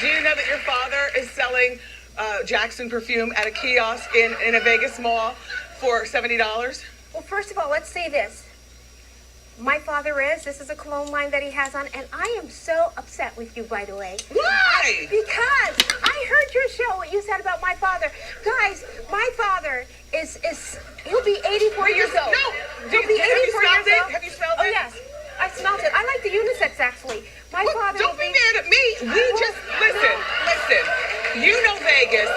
Do you know that your father is selling Jackson perfume at a kiosk in a Vegas mall for $70? Well, first of all, let's say this. My father this is a cologne line that he has on, and I am so upset with you, by the way. Why? Because I heard your show, what you said about my father. Guys, my father he'll be 84 years old. No. He'll be 84 years old. Have you smelled Oh, it? yes. I smelled it. I like the unisex, actually. My father Don't will be mad at me. Listen. You know Vegas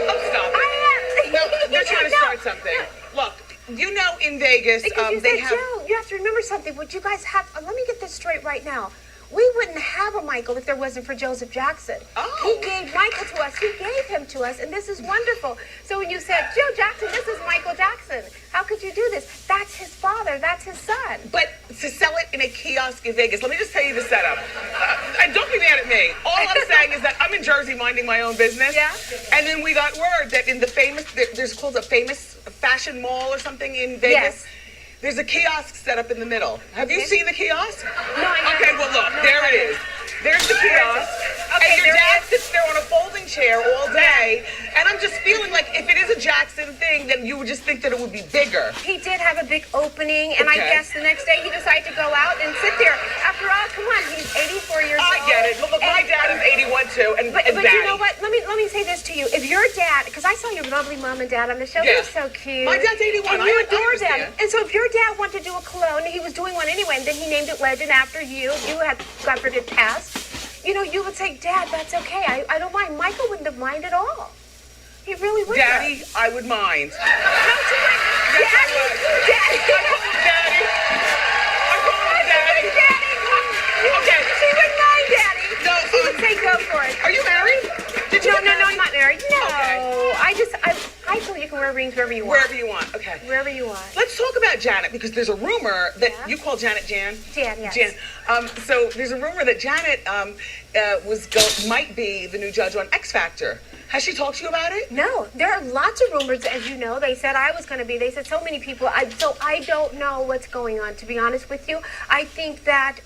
Oh, stop it. No, they're trying to start something. Look, you know in Vegas, because they have... Joe, you have to remember something. Would you guys have... let me get this straight right now. We wouldn't have a Michael if there wasn't for Joseph Jackson. Oh. He gave Michael to us. He gave him to us, and this is wonderful. So when you said, Joe Jackson, this is Michael Jackson. How could you do this? That's his father. That's his son. But to sell it in a kiosk in Vegas, let me just tell you the setup. And don't be mad at me. All I'm saying is that I'm in Jersey minding my own business. Yeah. And then we got word that in the there's called a famous fashion mall or something in Vegas. Yes. There's a kiosk set up in the middle. Have you seen the kiosk? No, I haven't. Okay, well, look, there it is. There's the kiosk. Okay, and your there dad it is. sits there on a folding chair all day. And I'm just feeling like if it is a Jackson thing, then you would just think that it would be bigger. He did have a big opening, and I Okay. guess the next day he decided to go out and sit there. After all, come on, he's 84 years old. I get it. Look, my And- dad is 81 too, and But Daddy. you know what? Let me say this to you. If your dad, because I saw your lovely mom and dad on the show, Yeah. they're so cute. My dad's 81. And you I adore them. understand. And so if your dad wanted to do a cologne, he was doing one anyway, and then he named it Legend after you. You had, God forbid, passed. You know, you would say, Dad, that's okay. I don't mind. Michael wouldn't have minded at all. He really would. Daddy, I would mind. Don't you mind? Yes, I Daddy, would. Daddy. I call him Daddy. I call him Daddy. Daddy. Okay. She wouldn't mind, Daddy. No, She would say, go for it. Are you married? Did you No, get no, married? I'm not married. No. Okay. I feel you can wear rings wherever you want. Wherever you want. Okay. Wherever you want. Let's talk about Janet, because there's a rumor that Yeah. you call Janet Jan. Jan, yes. Jan. So there's a rumor that Janet might be the new judge on X Factor. Has she talked to you about it? No, there are lots of rumors, as you know. They said I was going to be. They said so many people. So I don't know what's going on, to be honest with you. I think that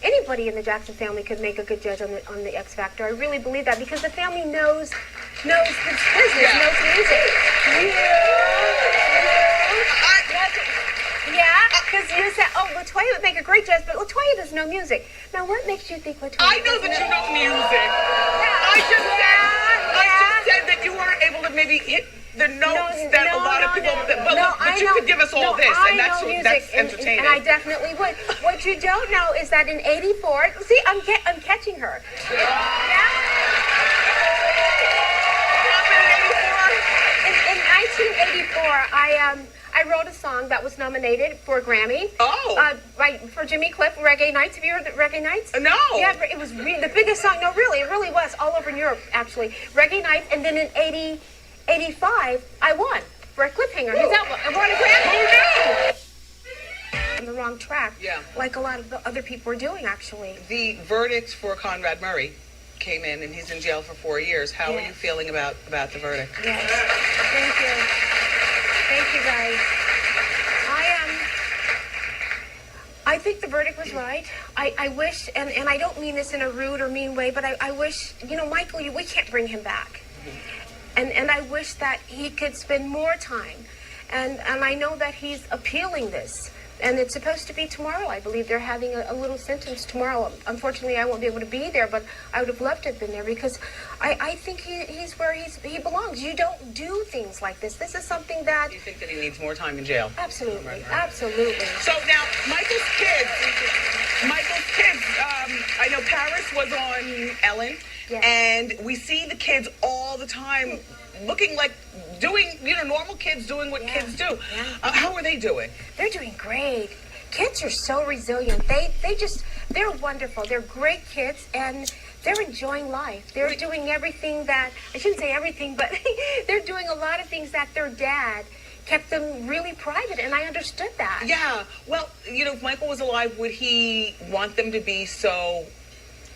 anybody in the Jackson family could make a good judge on the X Factor. I really believe that because the family knows the business, knows the music. Yeah, because you said, oh, LaToya would make a great judge, but LaToya does know music. Now, what makes you think LaToya I know does that you know music. I just said that you weren't able to maybe hit the notes that a lot of people. But you could give us all this, and that's entertaining. And I definitely would. What you don't know is that in '84, see, I'm catching her. In 1984, I wrote a song that was nominated for a Grammy. Oh. For Jimmy Cliff, Reggae Nights. Have you heard the Reggae Nights? No. Yeah, it was the biggest song. No, really, it really was all over in Europe, actually. Reggae Nights, and then in '85, I won for a Cliffhanger. His album. I won a Grammy. On the wrong track. Yeah. Like a lot of the other people were doing, actually. The verdict for Conrad Murray came in, and he's in jail for 4 years. How are you feeling about the verdict? Yes. Thank you. Thank you, guys. I think the verdict was right. I wish, and I don't mean this in a rude or mean way, but I wish, Michael, we can't bring him back. And I wish that he could spend more time. And I know that he's appealing this. And it's supposed to be tomorrow. I believe they're having a little sentence tomorrow. Unfortunately, I won't be able to be there, but I would have loved to have been there because I think he's where he belongs. You don't do things like this. This is something that... You think that he needs more time in jail? Absolutely. Absolutely. So now, Michael's kids, I know Paris was on Ellen, and we see the kids all the time looking like doing, normal kids doing what kids do. Yeah. How are they doing? They're doing great. Kids are so resilient. They're wonderful. They're great kids, and they're enjoying life. They're doing everything that, I shouldn't say everything, but they're doing a lot of things that their dad kept them really private, and I understood that. Yeah. Well, if Michael was alive, would he want them to be so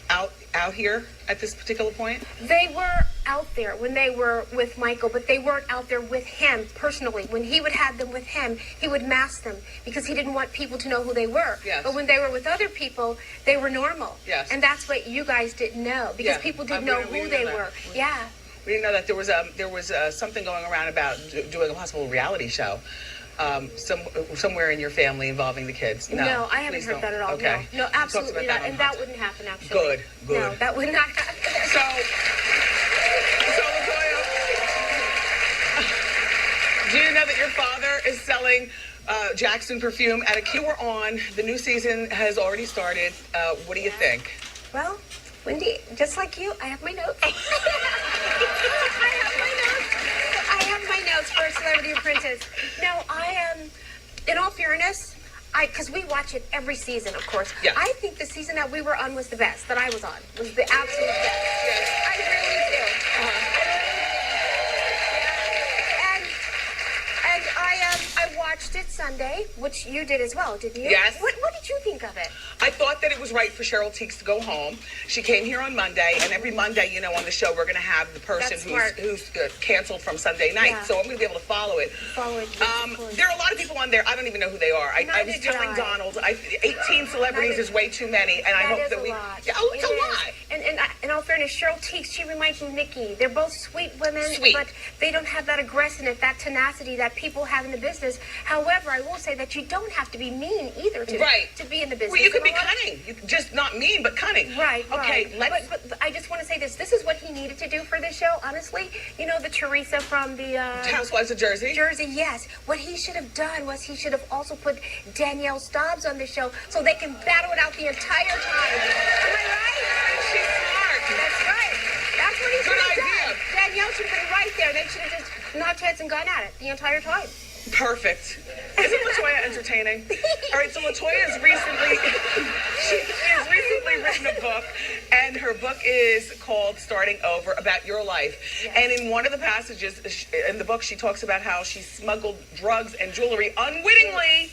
out here at this particular point? They were out there when they were with Michael, but they weren't out there with him personally. When he would have them with him, he would mask them because he didn't want people to know who they were. Yes. But when they were with other people, they were normal. Yes. And that's what you guys didn't know because Yeah. people didn't We know didn't- we who didn't they know were. that. Yeah. We didn't know that there was something going around about doing a possible reality show. Somewhere in your family involving the kids. No, I haven't please heard don't. that at all. Okay. No, We talked absolutely about not. on And that Hot. wouldn't happen, actually. Good. No, that would not happen. So Latoya, do you know that your father is selling Jackson perfume at a key we're on? The new season has already started. What do you think? Well, Wendy, just like you, I have my notes. I have my notes for Celebrity Apprentice. No, in all fairness, because we watch it every season, of course. Yeah. I think the season that we were on was the best, that I was on, was the absolute best. Yes. I really do. And I watched it Sunday, which you did as well, didn't you? Yes. What did you think of it? I thought that it was right for Cheryl Teeks to go home. She came here on Monday, and every Monday, you know, on the show, we're going to have the person That's smart. who's canceled from Sunday night. Yeah. So I'm going to be able to follow it. Follow it, yes, of course. There are a lot of people on there. I don't even know who they are. I Neither was did telling I. Donald, 18 celebrities Neither- is way too many, and I That hope is that a we. lot. Yeah, oh, it's It a is. lot. And in all fairness, Cheryl Teeks, she reminds me of Nikki. They're both sweet women, Sweet. but they don't have that aggressiveness, that tenacity that people have in the business. However, I will say that you don't have to be mean either to be in the business. Well, you could be know what? cunning. Just not mean, but cunning. Right. Okay, right. But I just want to say this. This is what he needed to do for this show, honestly. You know, the Teresa from the Housewives of Jersey. Jersey, yes. What he should have done was he should have also put Danielle Stobbs on the show so they can battle it out the entire time. Am I right? She's smart. That's right. That's what he Good should have idea. done. Danielle should have been right there. They should have just knocked heads and gone at it the entire time. Perfect. Isn't Latoya entertaining? All right, so Latoya has recently written a book, and her book is called Starting Over, about your life. Yes. And in one of the passages in the book, she talks about how she smuggled drugs and jewelry unwittingly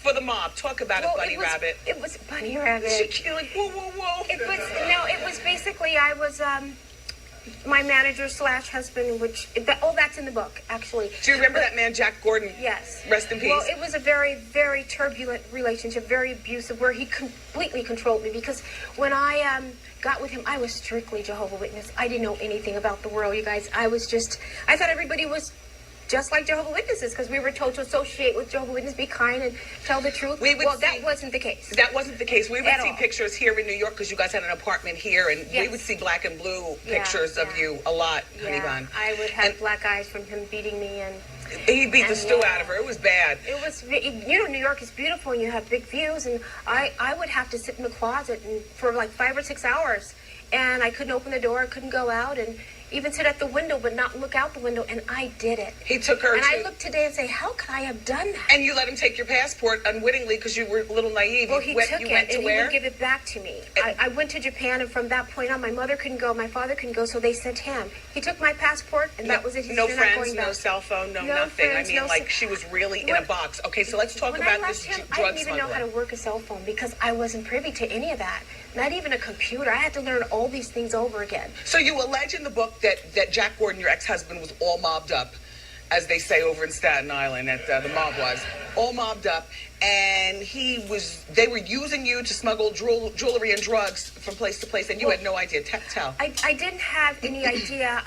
for the mob. Talk about a bunny rabbit. It was Bunny Rabbit. She like, whoa, whoa, whoa. It was basically I was my manager / husband, that's in the book, actually. Do you remember that man, Jack Gordon? Yes. Rest in peace. Well, it was a very, very turbulent relationship, very abusive, where he completely controlled me. Because when I got with him, I was strictly Jehovah's Witness. I didn't know anything about the world, you guys. I thought everybody was just like Jehovah's Witnesses, because we were told to associate with Jehovah's Witnesses, be kind and tell the truth. That wasn't the case. That wasn't the case. We would At see all. pictures here in New York because you guys had an apartment here, and we Yes. would see black and blue Yeah, pictures of yeah. you a lot, honey Yeah, bun. I would have And black eyes from him beating me, and he beat the and stew yeah. out of her. It was bad. it was, New York is beautiful, and you have big views, and I would have to sit in the closet for like 5 or 6 hours, and I couldn't open the door, I couldn't go out, and even sit at the window, but not look out the window, and I did it. He took her And to, I look today and say, how could I have done that? and you let him take your passport unwittingly because you were a little naive. Well, he you went, took you it, went and to he where? would give it back to me. I went to Japan, and from that point on, my mother couldn't go, my father couldn't go, so they sent him. He took my passport, and that was it. He No said, "You're not friends, going no back." cell phone, no No nothing. friends, I mean, no like cell- she was really in a When- box. Okay, so let's talk When about I left this him, I drug didn't even know how to work a cell phone because I wasn't privy to any of that. Not even a computer. I had to learn all these things over again. So you allege in the book that Jack Gordon, your ex-husband, was all mobbed up, as they say over in Staten Island, that the mob was all mobbed up, and they were using you to smuggle jewelry and drugs from place to place, and you had no idea. Tell. I didn't have any idea.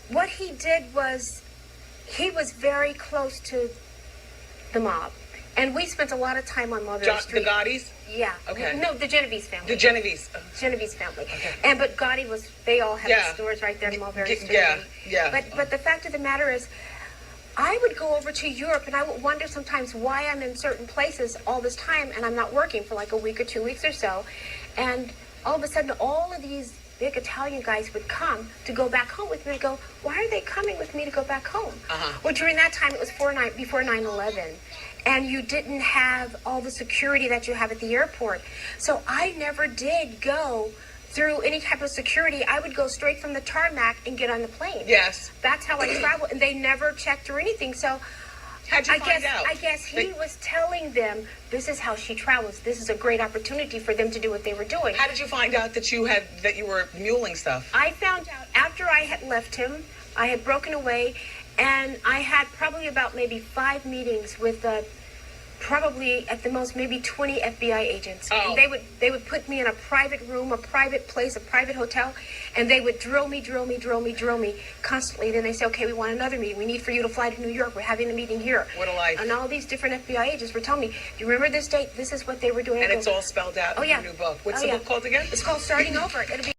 What he did was, he was very close to the mob, and we spent a lot of time on Mulberry The Street. Gottis? Yeah. Okay. No, the Genovese family. The Genovese. Genovese family. Okay. But Gotti they all had Yeah. stores right there in Mulberry Street. Yeah. But the fact of the matter is, I would go over to Europe, and I would wonder sometimes why I'm in certain places all this time, and I'm not working for like a week or 2 weeks or so, and all of a sudden all of these big Italian guys would come to go back home with me. I go, why are they coming with me to go back home? Well, during that time, it was before 9/11. And you didn't have all the security that you have at the airport. So I never did go through any type of security. I would go straight from the tarmac and get on the plane. Yes. That's how I traveled. And they never checked or anything. So How'd you find out? I guess he was telling them, this is how she travels. This is a great opportunity for them to do what they were doing. How did you find out that you were muling stuff? I found out after I had left him. I had broken away, and I had probably about maybe 5 meetings with probably at the most maybe 20 FBI agents. Oh. And they would put me in a private room, a private place, a private hotel, and they would drill me constantly. Then they say, okay, we want another meeting. We need for you to fly to New York. We're having a meeting here. What a life. And all these different FBI agents were telling me, do you remember this date? This is what they were doing. And it's all spelled out in your new book. What's the book called again? It's called Starting Over. It'll be